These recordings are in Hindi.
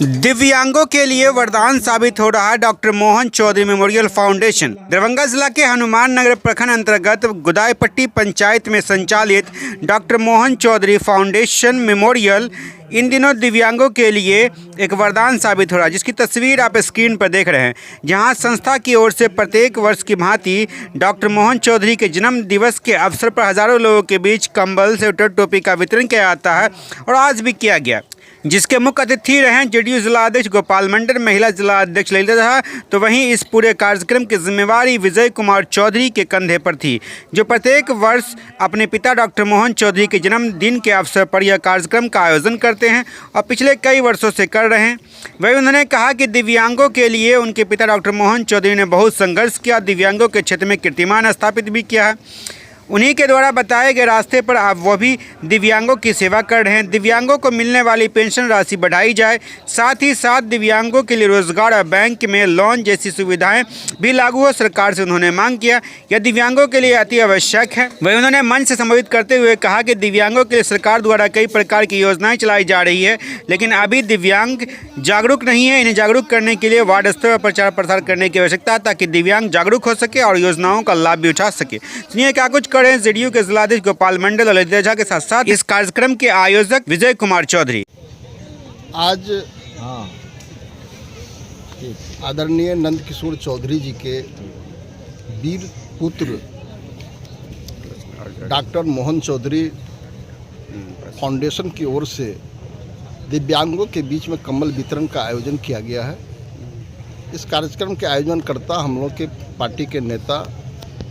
दिव्यांगों के लिए वरदान साबित हो रहा है doctor Mohan Chaudhary memorial foundation. Darbhanga जिला के हनुमान नगर प्रखंड अंतर्गत गुदाईपट्टी पंचायत में संचालित doctor Mohan Chaudhary foundation memorial इन दिनों दिव्यांगों के लिए एक वरदान साबित हो रहा है, जिसकी तस्वीर आप स्क्रीन पर देख रहे हैं। जहां संस्था की ओर से प्रत्येक वर्ष की भांति डॉक्टर मोहन चौधरी के जन्म दिवस के अवसर पर हजारों लोगों के बीच कंबल, स्वेटर, टोपी का वितरण किया जाता है और आज भी किया गया, जिसके मुख्य अतिथि रहे जेडीयू जिला अध्यक्ष गोपाल मंडल, महिला जिला अध्यक्ष ललिता रहा। तो वहीं इस पूरे कार्यक्रम की जिम्मेवारी विजय कुमार चौधरी के कंधे पर थी, जो प्रत्येक वर्ष अपने पिता डॉक्टर मोहन चौधरी के जन्मदिन के अवसर पर यह कार्यक्रम का आयोजन करते हैं और पिछले कई वर्षों से कर रहे हैं। वहीं उन्होंने कहा कि दिव्यांगों के लिए उनके पिता डॉक्टर मोहन चौधरी ने बहुत संघर्ष किया, दिव्यांगों के क्षेत्र में कीर्तिमान स्थापित भी किया है। उन्हीं के द्वारा बताए गए रास्ते पर अब वो भी दिव्यांगों की सेवा कर रहे हैं। दिव्यांगों को मिलने वाली पेंशन राशि बढ़ाई जाए, साथ ही साथ दिव्यांगों के लिए रोजगार और बैंक में लोन जैसी सुविधाएं भी लागू हो, सरकार से उन्होंने मांग किया। यह दिव्यांगों के लिए अति आवश्यक है। वहीं उन्होंने मंच से संबोधित करते हुए कहा कि दिव्यांगों के लिए सरकार द्वारा कई प्रकार की योजनाएं चलाई जा रही है, लेकिन अभी दिव्यांग जागरूक नहीं है। इन्हें जागरूक करने के लिए वार्ड स्तर पर प्रचार प्रसार करने की आवश्यकता है, ताकि दिव्यांग जागरूक हो सके और योजनाओं का लाभ भी उठा सके। सुनिए क्या कुछ जेडीयू के जिलाध्यक्ष गोपाल मंडल और ललिता झा के साथ साथ इस कार्यक्रम के आयोजक विजय कुमार चौधरी। आज आदरणीय नंद किशोर चौधरी जी के वीर पुत्र डॉक्टर मोहन चौधरी फाउंडेशन की ओर से दिव्यांगों के बीच में कंबल वितरण का आयोजन किया गया है। इस कार्यक्रम के आयोजनकर्ता हम लोग के पार्टी के नेता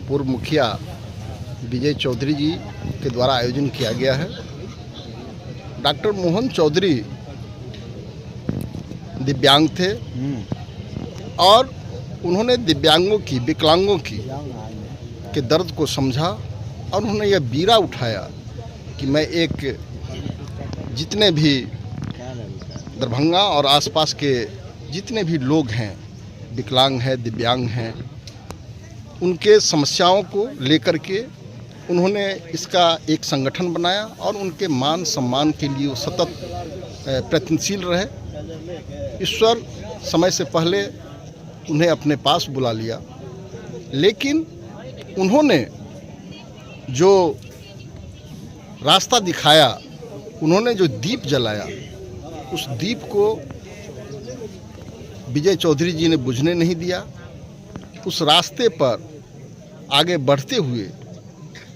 पूर्व मुखिया विजय चौधरी जी के द्वारा आयोजन किया गया है। डॉक्टर मोहन चौधरी दिव्यांग थे और उन्होंने दिव्यांगों की, विकलांगों की के दर्द को समझा और उन्होंने यह बीड़ा उठाया कि मैं जितने भी दरभंगा और आसपास के जितने भी लोग हैं, विकलांग हैं, दिव्यांग हैं, उनके समस्याओं को लेकर के उन्होंने इसका एक संगठन बनाया और उनके मान सम्मान के लिए वो सतत प्रयत्नशील रहे। ईश्वर समय से पहले उन्हें अपने पास बुला लिया, लेकिन उन्होंने जो रास्ता दिखाया, उन्होंने जो दीप जलाया, उस दीप को विजय चौधरी जी ने बुझने नहीं दिया। उस रास्ते पर आगे बढ़ते हुए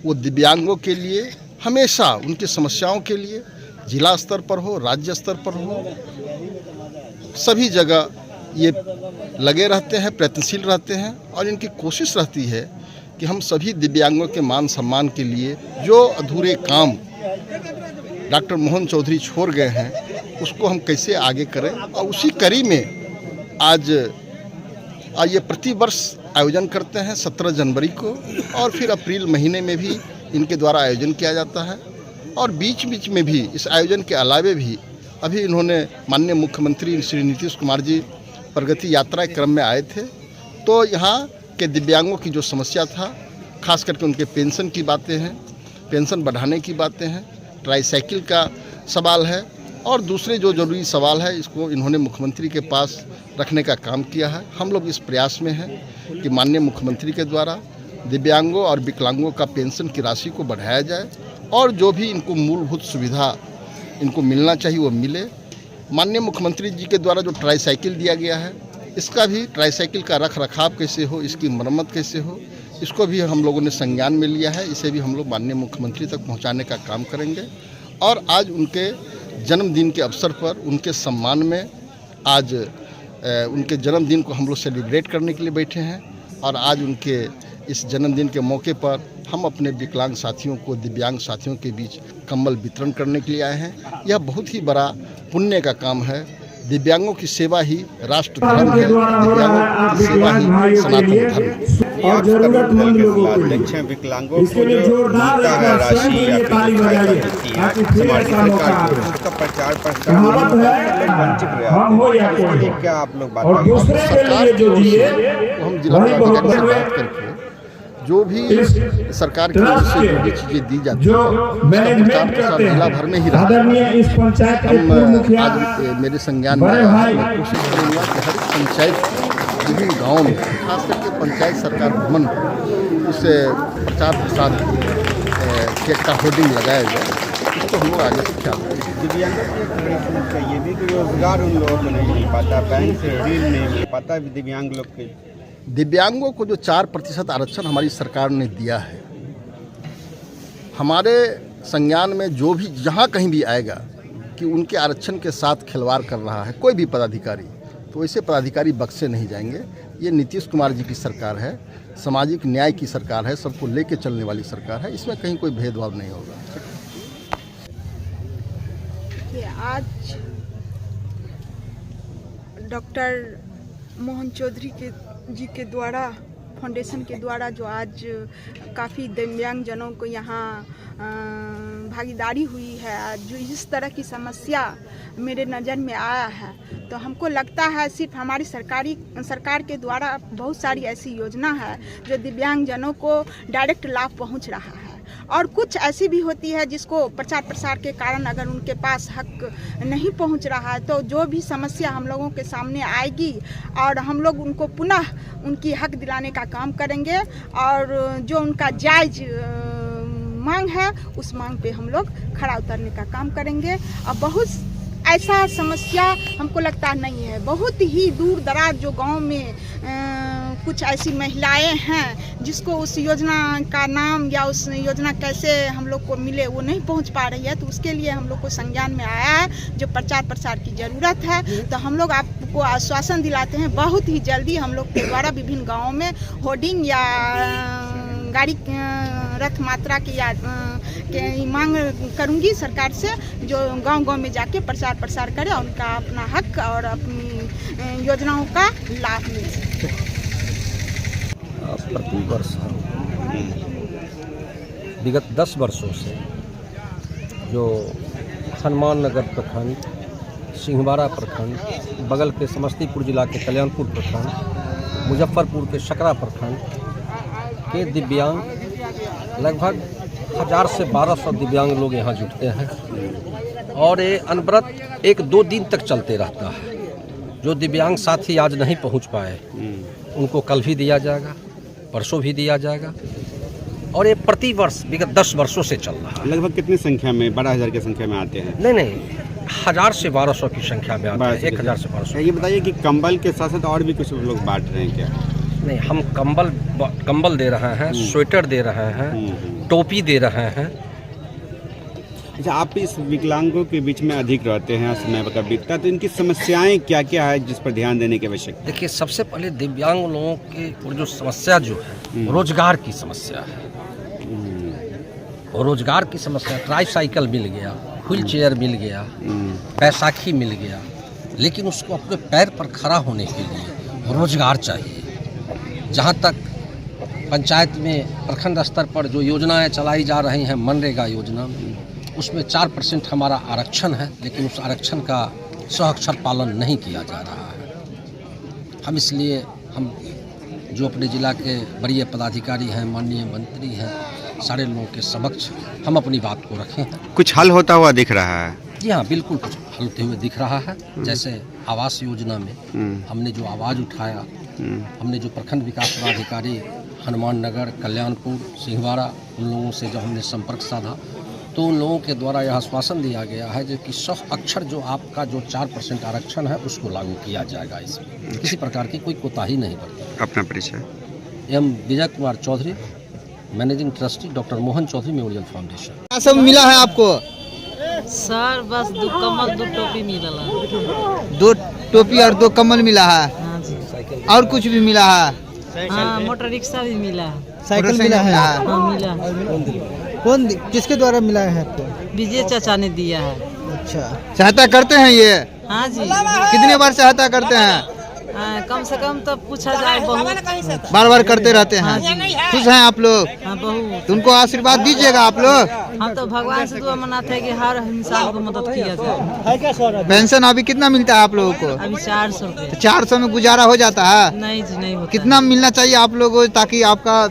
वो दिव्यांगों के लिए हमेशा उनकी समस्याओं के लिए जिला स्तर पर हो, राज्य स्तर पर हो, सभी जगह ये लगे रहते हैं, प्रयत्नशील रहते हैं और इनकी कोशिश रहती है कि हम सभी दिव्यांगों के मान सम्मान के लिए जो अधूरे काम डॉक्टर मोहन चौधरी छोड़ गए हैं, उसको हम कैसे आगे करें। और उसी कड़ी में आज ये प्रतिवर्ष आयोजन करते हैं 17 जनवरी को, और फिर अप्रैल महीने में भी इनके द्वारा आयोजन किया जाता है। और बीच बीच में भी इस आयोजन के अलावे भी अभी इन्होंने माननीय मुख्यमंत्री श्री नीतीश कुमार जी प्रगति यात्रा के क्रम में आए थे, तो यहाँ के दिव्यांगों की जो समस्या था, खास करके उनके पेंशन की बातें हैं, पेंशन बढ़ाने की बातें हैं, ट्राईसाइकिल का सवाल है और दूसरे जो जरूरी सवाल है, इसको इन्होंने मुख्यमंत्री के पास रखने का काम किया है। हम लोग इस प्रयास में हैं कि माननीय मुख्यमंत्री के द्वारा दिव्यांगों और विकलांगों का पेंशन की राशि को बढ़ाया जाए और जो भी इनको मूलभूत सुविधा इनको मिलना चाहिए वो मिले। माननीय मुख्यमंत्री जी के द्वारा जो ट्राईसाइकिल दिया गया है, इसका भी ट्राईसाइकिल का रख रखाव कैसे हो, इसकी मरम्मत कैसे हो, इसको भी हम लोगों ने संज्ञान में लिया है। इसे भी हम लोग माननीय मुख्यमंत्री तक पहुँचाने का काम करेंगे। और आज उनके जन्मदिन के अवसर पर उनके सम्मान में आज उनके जन्मदिन को हम लोग सेलिब्रेट करने के लिए बैठे हैं। और आज उनके इस जन्मदिन के मौके पर हम अपने विकलांग साथियों को, दिव्यांग साथियों के बीच कंबल वितरण करने के लिए आए हैं। यह बहुत ही बड़ा पुण्य का काम है। दिव्यांगों की सेवा ही राष्ट्र धर्म है, दिव्यांगों की सेवा ही सनातन धर्म है। और जरूरतमंद लोगों को विकलांगों को जो राशि या प्रचार हम जिला अधिकारी से बात करके जो भी सरकार की ओर से जो भी चीज़ें दी जाती है उसका प्रचार प्रसार जिला भर में ही रहा है। हम आज मेरे संज्ञान में आया है, मैं कोशिश करूँगा कि हर पंचायत विभिन्न गाँव में खास करके पंचायत सरकार भवन उस प्रचार प्रसार का होर्डिंग लगाया जाए। इसको हम लोग आगे से ख्याल रखेंगे। दिव्यांगों की एक समस्या ये भी कि रोजगार उन लोगों को नहीं मिल पाता, बैंक से ऋण नहीं मिल पाता दिव्यांग लोग के। दिव्यांगों को जो 4% आरक्षण हमारी सरकार ने दिया है, हमारे संज्ञान में जो भी जहाँ कहीं भी आएगा कि उनके आरक्षण के साथ खिलवाड़ कर रहा है कोई भी पदाधिकारी, तो ऐसे पदाधिकारी बख्शे नहीं जाएंगे। ये नीतीश कुमार जी की सरकार है, सामाजिक न्याय की सरकार है, सबको लेके चलने वाली सरकार है, इसमें कहीं कोई भेदभाव नहीं होगा। आज डॉक्टर मोहन चौधरी जी के द्वारा फाउंडेशन के द्वारा जो आज काफ़ी दिव्यांगजनों को यहाँ भागीदारी हुई है, जो इस तरह की समस्या मेरे नज़र में आया है, तो हमको लगता है सिर्फ हमारी सरकार के द्वारा बहुत सारी ऐसी योजना है जो दिव्यांगजनों को डायरेक्ट लाभ पहुँच रहा है, और कुछ ऐसी भी होती है जिसको प्रचार प्रसार के कारण अगर उनके पास हक नहीं पहुंच रहा है तो जो भी समस्या हम लोगों के सामने आएगी और हम लोग उनको पुनः उनकी हक दिलाने का काम करेंगे, और जो उनका जायज़ मांग है उस मांग पे हम लोग खड़ा उतरने का काम करेंगे। और बहुत ऐसा समस्या हमको लगता नहीं है, बहुत ही दूर दराज जो गांव में कुछ ऐसी महिलाएं हैं जिसको उस योजना का नाम या उस योजना कैसे हम लोग को मिले वो नहीं पहुंच पा रही है, तो उसके लिए हम लोग को संज्ञान में आया है जो प्रचार प्रसार की ज़रूरत है। तो हम लोग आपको आश्वासन दिलाते हैं बहुत ही जल्दी हम लोग के द्वारा विभिन्न गाँवों में होर्डिंग या गाड़ी रथ मात्रा की मांग करूंगी सरकार से, जो गांव-गांव में जाके प्रचार प्रसार करे और उनका अपना हक और अपनी योजनाओं का लाभ मिल सके। प्रति वर्ष विगत 10 वर्षों से जो हनुमान नगर प्रखंड, सिंहवाड़ा प्रखंड, बगल के समस्तीपुर जिला के कल्याणपुर प्रखंड, मुजफ्फरपुर के सकरा प्रखंड के दिव्यांग लगभग 1000 से 1200 दिव्यांग लोग यहाँ जुटते हैं, और ये अनवरत 1-2 दिन तक चलते रहता है। जो दिव्यांग साथी आज नहीं पहुँच पाए उनको कल भी दिया जाएगा, परसों भी दिया जाएगा, और ये प्रति वर्ष विगत 10 वर्षों से चल रहा है। लगभग कितनी संख्या में, 12,000 की संख्या में आते हैं? नहीं, 1000 से 1200 की संख्या में आते हैं, 1000 से 1200। ये बताइए कि कंबल के साथ साथ और भी कुछ लोग बांट रहे हैं क्या? नहीं, हम कंबल दे रहे हैं, स्वेटर दे रहे हैं, टोपी दे रहे हैं। अच्छा, आप इस विकलांगों के बीच में अधिक रहते हैं, समय का बीतता, तो इनकी समस्याएं क्या क्या है जिस पर ध्यान देने की आवश्यकता? देखिए, सबसे पहले दिव्यांग लोगों की जो समस्या जो है रोजगार की समस्या है। रोजगार की समस्या, ट्राईसाइकिल मिल गया, व्हील चेयर मिल गया, बैसाखी मिल गया, लेकिन उसको अपने पैर पर खड़ा होने के लिए रोजगार चाहिए। जहाँ तक पंचायत में प्रखंड स्तर पर जो योजनाएं चलाई जा रही हैं, मनरेगा योजना, उसमें 4% हमारा आरक्षण है, लेकिन उस आरक्षण का सहअक्षर पालन नहीं किया जा रहा है। हम जो अपने ज़िला के वरीय पदाधिकारी हैं, माननीय मंत्री हैं, सारे लोगों के समक्ष हम अपनी बात को रखें। कुछ हल होता हुआ दिख रहा है? जी हाँ, बिल्कुल कुछ हल होते हुए दिख रहा है। जैसे आवास योजना में हमने जो आवाज़ उठाया, हमने जो प्रखंड विकास पदाधिकारी हनुमान नगर, कल्याणपुर, सिंहवाड़ा, उन लोगों से जब हमने संपर्क साधा तो उन लोगों के द्वारा यह आश्वासन दिया गया है जो कि सहअक्षर जो आपका जो 4% आरक्षण है उसको लागू किया जाएगा। इसमें किसी प्रकार की कोई कोताही नहीं बरती। अपना परिचय? M Vijay Kumar Chaudhary, managing trustee doctor Mohan Chaudhary memorial foundation. क्या सब मिला है आपको? सर बस 2 कम्बल 2 टोपी मिला है। 2 टोपी और 2 कम्बल मिला है। हाँ जी। और कुछ भी मिला है? हाँ, मोटर रिक्शा भी मिला है। साइकिल मिला है? हाँ, मिला है। कौन, किसके द्वारा मिला है आपको? विजय चाचा ने दिया है। अच्छा, सहायता करते हैं ये? हाँ जी। कितने बार सहायता करते हैं? कम से कम तो पूछा जाए बहुत। बार बार करते रहते हैं। हाँ जी। खुश हैं आप लोग? हाँ, बहुत। तो उनको आशीर्वाद दीजिएगा आप लोग। हम तो भगवान से दुआ मनाते हैं कि हर इंसान को मदद किया जाए। पेंशन अभी कितना मिलता है आप लोगों को? अभी 400 रुपये। 400 में गुजारा हो जाता है? नहीं जी, नहीं होता। कितना मिलना चाहिए आप लोगों को ताकि आपका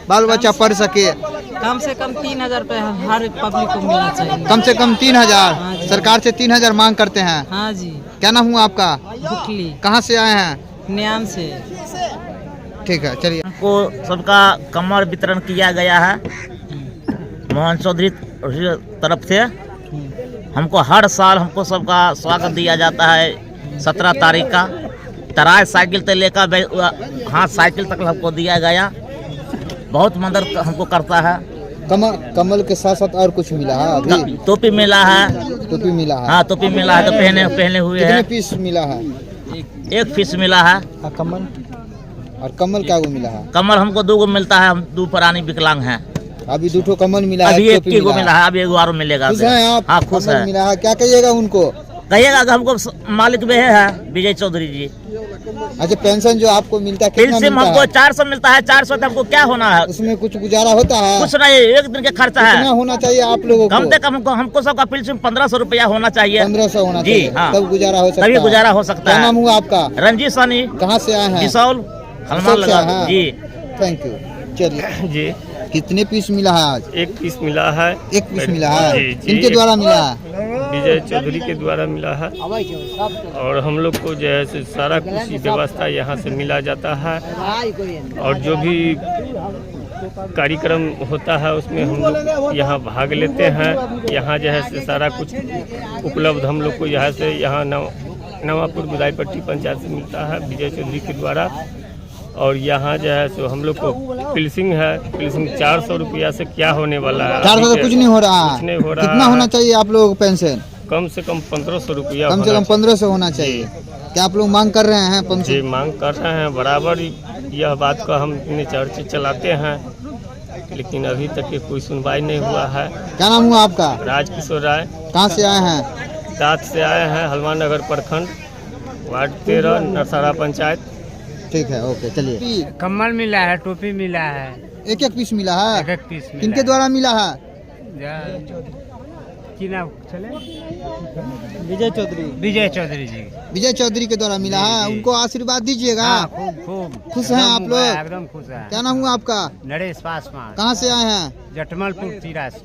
बाल बच्चा पढ़ सके? कम से कम 3,000 रुपये हर पब्लिक को मिलना चाहिए। कम से कम हाँ 3,000 जी। सरकार से 3,000 मांग करते हैं। हाँ जी। क्या नाम हुआ आपका? बुकली कहाँ से आए हैं? न्याम से। ठीक है, चलिए। हमको सबका कमर वितरण किया गया है मोहन चौधरी तरफ से। हमको हर साल हमको सबका स्वागत दिया जाता है 17 तारीख का। तराई साइकिल से लेकर हाथ साइकिल तक हमको दिया गया। बहुत मदद हमको करता है। कमल के साथ साथ और कुछ मिला है अभी? टोपी मिला है। टोपी मिला है? हाँ, टोपी मिला है तो पहने हुए कितने हैं। पीस मिला है? एक पीस मिला है। कमल? और कमल क्या वो मिला है? कमर हमको 2 गो मिलता है। हम 2 प्राणी विकलांग हैं। अभी 2 कमल मिला है, अभी एक टोपी गो मिला है। अभी 1 और मिलेगा। खुश हैं आप? हाँ, खुश कमल है। मिला है, क्या कहिएगा उनको? कहिएगा कि हमको मालिक भी है विजय चौधरी जी। अच्छा, पेंशन जो आपको मिलता है कितना पेंशन मिलता हमको है? 400 मिलता है। 400 तो हमको क्या होना है? उसमें कुछ गुजारा होता है? कुछ नहीं, एक दिन के खर्चा कितना है। होना चाहिए आप लोगों को? कम से कम हमको सबका पेंशन 1500 रुपया होना चाहिए। 1500 होना जी, चाहिए, हाँ। तब गुजारा हो सकता तभी है। गुजारा हो सकता क्या है। नाम हुआ आपका? रंजीत सानी, कहाँ से आए हैं? बिसौल, हनुमान सबसे लगा हाँ। जी। Thank you. चलिए, जी, कितने पीस मिला है आज? 1 पीस मिला है। एक पीस मिला है? जी, जी। किनके द्वारा मिला है? विजय चौधरी के द्वारा मिला है। और हम लोग को जो है से सारा कुछ ही व्यवस्था यहाँ से मिला जाता है। और जो भी कार्यक्रम होता है उसमें हम लोग यहाँ भाग लेते हैं। यहाँ जो है से सारा कुछ उपलब्ध हम लोग को यहाँ नवापुर गुदाईपट्टी पंचायत से मिलता है विजय चौधरी के द्वारा। और यहाँ जो है सो हम लोग को पिल्सिंग है। पिल्सिंग 400 रुपया से क्या होने वाला है? 400 से कुछ नहीं हो रहा है? कुछ नहीं हो रहा कितना है। होना चाहिए आप लोगों को पेंशन? कम से कम 1500 रुपया कम से कम 1500 होना चाहिए। क्या आप लोग मांग कर रहे हैं जी, पेंशन? मांग कर रहे हैं बराबर। यह बात का हम इतने चर्चे चलाते हैं, लेकिन अभी तक के कोई सुनवाई नहीं हुआ है। क्या नाम हुआ आपका? राजकिशोर राय, कहाँ से आए हैं? दाँत से आए हैं, हनुमान नगर प्रखंड, वार्ड 13, नरसरा पंचायत। ठीक है, ओके, चलिए। कम्बल मिला है, टोपी मिला है, एक पीस मिला है? एक पीस मिला किनके द्वारा मिला है? की नाम चले? विजय चौधरी। विजय चौधरी जी। विजय चौधरी के द्वारा मिला है। उनको आशीर्वाद दीजिएगा। हाँ, खूब खुश हैं आप लोग? एकदम खुश है। क्या नाम हुआ आपका? नरेश पासवान, कहाँ से आए हैं? जटमलपुर तिरा से।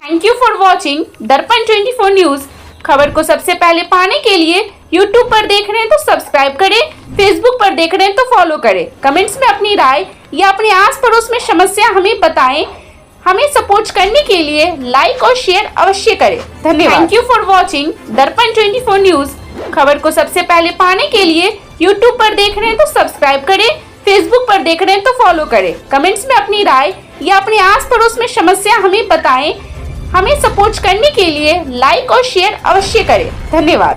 थैंक यू फॉर वॉचिंग दर्पण 24 न्यूज। खबर को सबसे पहले पाने के लिए YouTube पर देख रहे हैं तो सब्सक्राइब करें, Facebook पर देख रहे हैं तो फॉलो करें। कमेंट्स में अपनी राय या अपने आस पड़ोस में समस्या हमें बताएं। हमें सपोर्ट करने के लिए लाइक और शेयर अवश्य करें। धन्यवाद। थैंक यू फॉर वॉचिंग दर्पण 24 न्यूज। खबर को सबसे पहले पाने के लिए YouTube पर देख रहे हैं तो सब्सक्राइब करें, Facebook पर देख रहे हैं तो फॉलो करें। कमेंट्स में अपनी राय या अपने आस पड़ोस में समस्या हमें बताएं। हमें सपोर्ट करने के लिए लाइक और शेयर अवश्य करें। धन्यवाद।